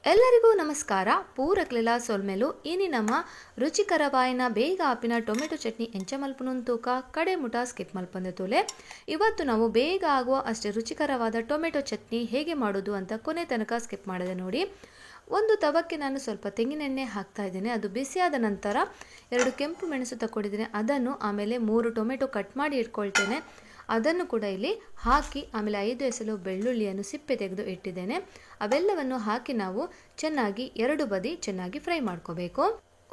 ಎಲ್ಲರಿಗೂ ನಮಸ್ಕಾರ. ಪೂರಕ್ಲೆಲ ಸೊಲ್ಮೆಲು ಇನಿ ನಮ್ಮ ರುಚಿಕರವಾಯಿನ ಬೇಗ ಆಪಿನ ಟೊಮೆಟೊ ಚಟ್ನಿ ಎಂಚ ಮಲ್ಪುನೊಂದು ತೂಕ ಕಡೆ ಮುಟ ಸ್ಕಿಪ್ ಮಲ್ಪಂದೆ ತೂಲೆ. ಇವತ್ತು ನಾವು ಬೇಗ ಆಗುವ ಅಷ್ಟೇ ರುಚಿಕರವಾದ ಟೊಮೆಟೊ ಚಟ್ನಿ ಹೇಗೆ ಮಾಡೋದು ಅಂತ ಕೊನೆ ತನಕ ಸ್ಕಿಪ್ ಮಾಡಿದೆ ನೋಡಿ. ಒಂದು ತವಕ್ಕೆ ನಾನು ಸ್ವಲ್ಪ ತೆಂಗಿನೆಣ್ಣೆ ಹಾಕ್ತಾ ಇದ್ದೇನೆ. ಅದು ಬಿಸಿಯಾದ ನಂತರ 2 ಕೆಂಪು ಮೆಣಸು ತಗೊಂಡಿದ್ದೇನೆ. ಅದನ್ನು ಆಮೇಲೆ 3 ಟೊಮೆಟೊ ಕಟ್ ಮಾಡಿ ಇಟ್ಕೊಳ್ತೇನೆ. ಅದನ್ನು ಕೂಡ ಇಲ್ಲಿ ಹಾಕಿ ಆಮೇಲೆ 5 ಎಸಳು ಬೆಳ್ಳುಳ್ಳಿಯನ್ನು ಸಿಪ್ಪೆ ತೆಗೆದು ಇಟ್ಟಿದ್ದೇನೆ. ಅವೆಲ್ಲವನ್ನು ಹಾಕಿ ನಾವು ಚೆನ್ನಾಗಿ 2 ಬದಿ ಚೆನ್ನಾಗಿ ಫ್ರೈ ಮಾಡ್ಕೋಬೇಕು.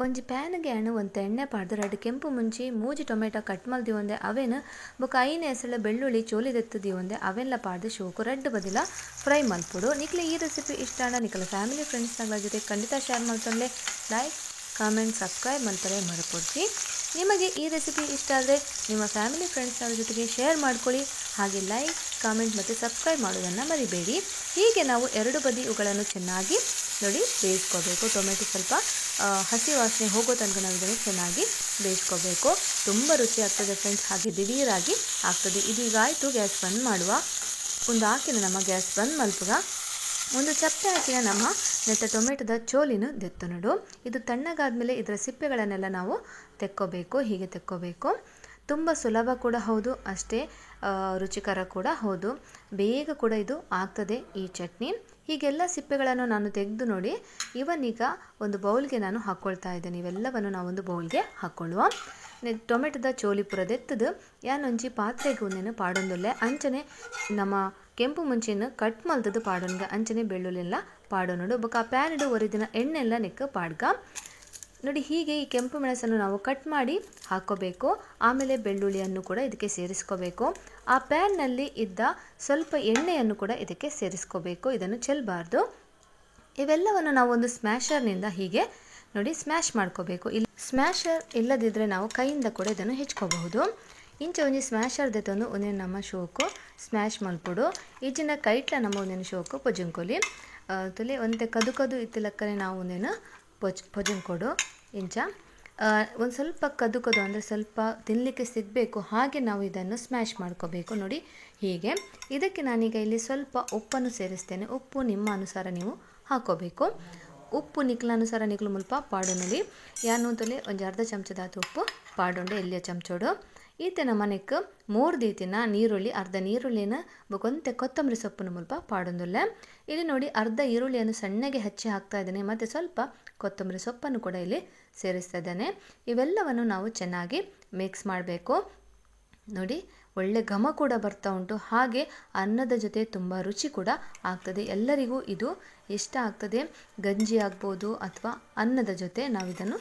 ಒಂಜಿ ಪ್ಯಾನ್ಗೆ ಒಂದು ಎಣ್ಣೆ ಪಾಡ್ದು 2 ಕೆಂಪು ಮುಂಚಿ 3 ಟೊಮೆಟೊ ಕಟ್ ಮಲ್ದಿ ಒಂದೆ ಅವೇನು ಬೊಕ 5 ಎಸಳು ಬೆಳ್ಳುಳ್ಳಿ ಚೋಲಿದೆತ್ತದಿ ಒಂದೆ ಅವೆಲ್ಲ ಪಾಡ್ದು ಶೋಕು 2 ಬದಿಲ ಫ್ರೈ ಮಲ್ಪುಡು. ನಿಕ್ಲೆ ಈ ರೆಸಿಪಿ ಇಷ್ಟ ಆಂಡ ನಿಕ್ಲ ಫ್ಯಾಮಿಲಿ ಫ್ರೆಂಡ್ಸ್ಗಳ ಜೊತೆ ಖಂಡಿತ ಶೇರ್ ಮಾಡ್ಕೊಂಡೆ. ಲೈಕ್ ಕಾಮೆಂಟ್ ಸಬ್ಸ್ಕ್ರೈಬ್ ಮಾಡ್ತಾರೆ ಮರೆಪೊಡ್ಸಿ. ನಿಮಗೆ ಈ ರೆಸಿಪಿ ಇಷ್ಟ ಆದರೆ ನಿಮ್ಮ ಫ್ಯಾಮಿಲಿ ಫ್ರೆಂಡ್ಸ್ನವರ ಜೊತೆಗೆ ಶೇರ್ ಮಾಡ್ಕೊಳ್ಳಿ. ಹಾಗೆ ಲೈಕ್ ಕಾಮೆಂಟ್ ಮತ್ತು ಸಬ್ಸ್ಕ್ರೈಬ್ ಮಾಡೋದನ್ನು ಮರಿಬೇಡಿ. ಹೀಗೆ ನಾವು 2 ಬದಿ ಇವುಗಳನ್ನು ಚೆನ್ನಾಗಿ ನೋಡಿ ಬೇಯಿಸ್ಕೋಬೇಕು. ಟೊಮೆಟೊ ಸ್ವಲ್ಪ ಹಸಿ ವಾಸನೆ ಹೋಗೋ ತನಕ ನಾವು ಇದನ್ನು ಚೆನ್ನಾಗಿ ಬೇಯಿಸ್ಕೋಬೇಕು. ತುಂಬ ರುಚಿ ಆಗ್ತದೆ ಫ್ರೆಂಡ್ಸ್. ಹಾಗೆ ದಿಢೀರಾಗಿ ಆಗ್ತದೆ. ಇದೀಗ ಆಯಿತು. ಗ್ಯಾಸ್ ಬಂದ್ ಮಾಡುವ. ಒಂದು ಹಾಕಿನ ನಮ್ಮ ಗ್ಯಾಸ್ ಬಂದ್ ಮಲ್ಪುಗ ಒಂದು ಚಪ್ಪೆ ಹಾಕಿನ ನಮ್ಮ ನೆತ್ತ ಟೊಮೆಟೊದ ಚೋಲಿನ ದೆತ್ತು ನೋಡು. ಇದು ತಣ್ಣಗಾದ್ಮೇಲೆ ಇದರ ಸಿಪ್ಪೆಗಳನ್ನೆಲ್ಲ ನಾವು ತೆಕ್ಕೋಬೇಕು. ಹೀಗೆ ತೆಕ್ಕೋಬೇಕು. ತುಂಬ ಸುಲಭ ಕೂಡ ಹೌದು, ಅಷ್ಟೇ ರುಚಿಕರ ಕೂಡ ಹೌದು. ಬೇಗ ಕೂಡ ಇದು ಆಗ್ತದೆ ಈ ಚಟ್ನಿ. ಹೀಗೆಲ್ಲ ಸಿಪ್ಪೆಗಳನ್ನು ನಾನು ತೆಗೆದು ನೋಡಿ ಇವನ್ನೀಗ ಒಂದು ಬೌಲ್ಗೆ ನಾನು ಹಾಕ್ಕೊಳ್ತಾ ಇದ್ದೇನೆ. ಇವೆಲ್ಲವನ್ನು ನಾವೊಂದು ಬೌಲ್ಗೆ ಹಾಕ್ಕೊಳ್ಳುವ. ಟೊಮೆಟೊದ ಚೋಲಿ ಪುರದೆತ್ತದು ಯಾನೊಂಜಿ ಪಾತ್ರೆಗೆ ಒಂದೇನು ಪಾಡೊಂದುಲ್ಲೆ ಅಂಚನೆ ನಮ್ಮ ಕೆಂಪು ಮುಂಚಿನ ಕಟ್ ಮಲ್ತದ್ದು ಪಾಡೋನ್ಗೆ ಅಂಚನೆ ಬೆಳ್ಳುಳ್ಳೆಲ್ಲ ಪಾಡೋನೋಡು ಬೊಕ ಆ ಪ್ಯಾನಿಡು ಒರಿದಿನ ಎಣ್ಣೆ ಎಲ್ಲ ನೆಕ್ಕ ಪಾಡ್ಗ ನೋಡಿ. ಹೀಗೆ ಈ ಕೆಂಪು ಮೆಣಸನ್ನು ನಾವು ಕಟ್ ಮಾಡಿ ಹಾಕ್ಕೋಬೇಕು. ಆಮೇಲೆ ಬೆಳ್ಳುಳ್ಳಿಯನ್ನು ಕೂಡ ಇದಕ್ಕೆ ಸೇರಿಸ್ಕೋಬೇಕು. ಆ ಪ್ಯಾನ್ನಲ್ಲಿ ಇದ್ದ ಸ್ವಲ್ಪ ಎಣ್ಣೆಯನ್ನು ಕೂಡ ಇದಕ್ಕೆ ಸೇರಿಸ್ಕೋಬೇಕು. ಇದನ್ನು ಚೆಲ್ಲಬಾರ್ದು. ಇವೆಲ್ಲವನ್ನು ನಾವು ಒಂದು ಸ್ಮ್ಯಾಶರ್ನಿಂದ ಹೀಗೆ ನೋಡಿ ಸ್ಮ್ಯಾಶ್ ಮಾಡ್ಕೋಬೇಕು. ಇಲ್ಲಿ ಸ್ಮ್ಯಾಶರ್ ಇಲ್ಲದಿದ್ದರೆ ನಾವು ಕೈಯಿಂದ ಕೂಡ ಇದನ್ನು ಹೆಚ್ಕೋಬಹುದು. ಇಂಚ ಒಂಜಿ ಸ್ಮ್ಯಾಶರ್ದೆ ತಂದು ಒಂದೇನು ನಮ್ಮ ಶೋಕು ಸ್ಮ್ಯಾಶ್ ಮಲ್ಪುಡು. ಈಚಿನ ಕೈಟ್ಲ ನಮ್ಮ ಒಂದೇನು ಶೋಕು ಪೊಜಂಕೊಲಿ ತುಲಿ ಒಂತೆ ಕದು ಇತ್ತಿಲಕ್ಕನೆ ನಾವು ಒಂದೇನು ಪೊಜಂಕೊಡು. ಇಂಚ ಒಂದು ಸ್ವಲ್ಪ ಕದು ಅಂದರೆ ಸ್ವಲ್ಪ ತಿನ್ನಲಿಕ್ಕೆ ಸಿಗಬೇಕು. ಹಾಗೆ ನಾವು ಇದನ್ನು ಸ್ಮ್ಯಾಶ್ ಮಾಡ್ಕೋಬೇಕು ನೋಡಿ ಹೀಗೆ. ಇದಕ್ಕೆ ನಾನೀಗ ಇಲ್ಲಿ ಸ್ವಲ್ಪ ಉಪ್ಪನ್ನು ಸೇರಿಸ್ತೇನೆ. ಉಪ್ಪು ನಿಮ್ಮ ಅನುಸಾರ ನೀವು ಹಾಕೋಬೇಕು. ಉಪ್ಪು ನಿಕ್ಲ ಅನುಸಾರ ನಿಕ್ಲು ಮುಲ್ಪ ಪಾಡೋನಲ್ಲಿ ಯಾನು ತೊಲೆ ಒಂದು ಅರ್ಧ ಚಮಚದಾತು ಉಪ್ಪು ಪಾಡೋಂಡೆ ಎಲ್ಲಿಯ ಚಮಚೋಡು. ಈತೆ ನಮ್ಮನೆಕ್ 3 ದೀತಿನ ನೀರುಳ್ಳಿ ಅರ್ಧ ನೀರುಳ್ಳಿನ ಕೊಂತೆ ಕೊತ್ತಂಬರಿ ಸೊಪ್ಪನ್ನು ಮುಲ್ಪ ಪಾಡೊಂದುಲ್ಲೆ. ಇಲ್ಲಿ ನೋಡಿ ಅರ್ಧ ಈರುಳ್ಳಿಯನ್ನು ಸಣ್ಣಗೆ ಹಚ್ಚಿ ಹಾಕ್ತಾ ಇದ್ದೇನೆ. ಮತ್ತು ಸ್ವಲ್ಪ ಕೊತ್ತಂಬರಿ ಸೊಪ್ಪನ್ನು ಕೂಡ ಇಲ್ಲಿ ಸೇರಿಸ್ತಾ ಇದ್ದೇನೆ. ಇವೆಲ್ಲವನ್ನು ನಾವು ಚೆನ್ನಾಗಿ ಮಿಕ್ಸ್ ಮಾಡಬೇಕು ನೋಡಿ. ಒಳ್ಳೆ ಘಮ ಕೂಡ ಬರ್ತಾ ಉಂಟು. ಹಾಗೆ ಅನ್ನದ ಜೊತೆ ತುಂಬ ರುಚಿ ಕೂಡ ಆಗ್ತದೆ. ಎಲ್ಲರಿಗೂ ಇದು ಇಷ್ಟ ಆಗ್ತದೆ. ಗಂಜಿ ಆಗ್ಬೋದು ಅಥವಾ ಅನ್ನದ ಜೊತೆ ನಾವು ಇದನ್ನು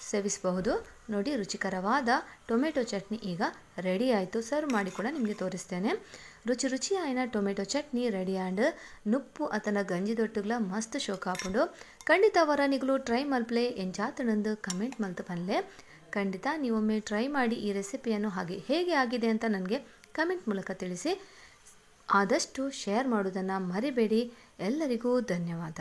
ಸೇವಿಸಬಹುದು ನೋಡಿ. ರುಚಿಕರವಾದ ಟೊಮೆಟೊ ಚಟ್ನಿ ಈಗ ರೆಡಿ ಆಯಿತು. ಸರ್ವ್ ಮಾಡಿ ಕೂಡ ನಿಮಗೆ ತೋರಿಸ್ತೇನೆ. ರುಚಿಯಾಯಿನ ಟೊಮೆಟೊ ಚಟ್ನಿ ರೆಡಿ ಆ್ಯಂಡ್ ನುಪ್ಪು ಅತನ ಗಂಜಿ ದೊಟ್ಟುಗ್ಲ ಮಸ್ತ್ ಶೋಕ ಹಾಕೊಂಡು ಖಂಡಿತ ವರನಿಗಳು ಟ್ರೈ ಮಲ್ಪಲೆ ಎಂಜಾತನಂದು ಕಮೆಂಟ್ ಮಲ್ತು ಪನ್ಲೆ. ಖಂಡಿತ ನೀವೊಮ್ಮೆ ಟ್ರೈ ಮಾಡಿ ಈ ರೆಸಿಪಿಯನ್ನು. ಹಾಗೆ ಹೇಗೆ ಆಗಿದೆ ಅಂತ ನನಗೆ ಕಮೆಂಟ್ ಮೂಲಕ ತಿಳಿಸಿ. ಆದಷ್ಟು ಶೇರ್ ಮಾಡೋದನ್ನು ಮರಿಬೇಡಿ. ಎಲ್ಲರಿಗೂ ಧನ್ಯವಾದ.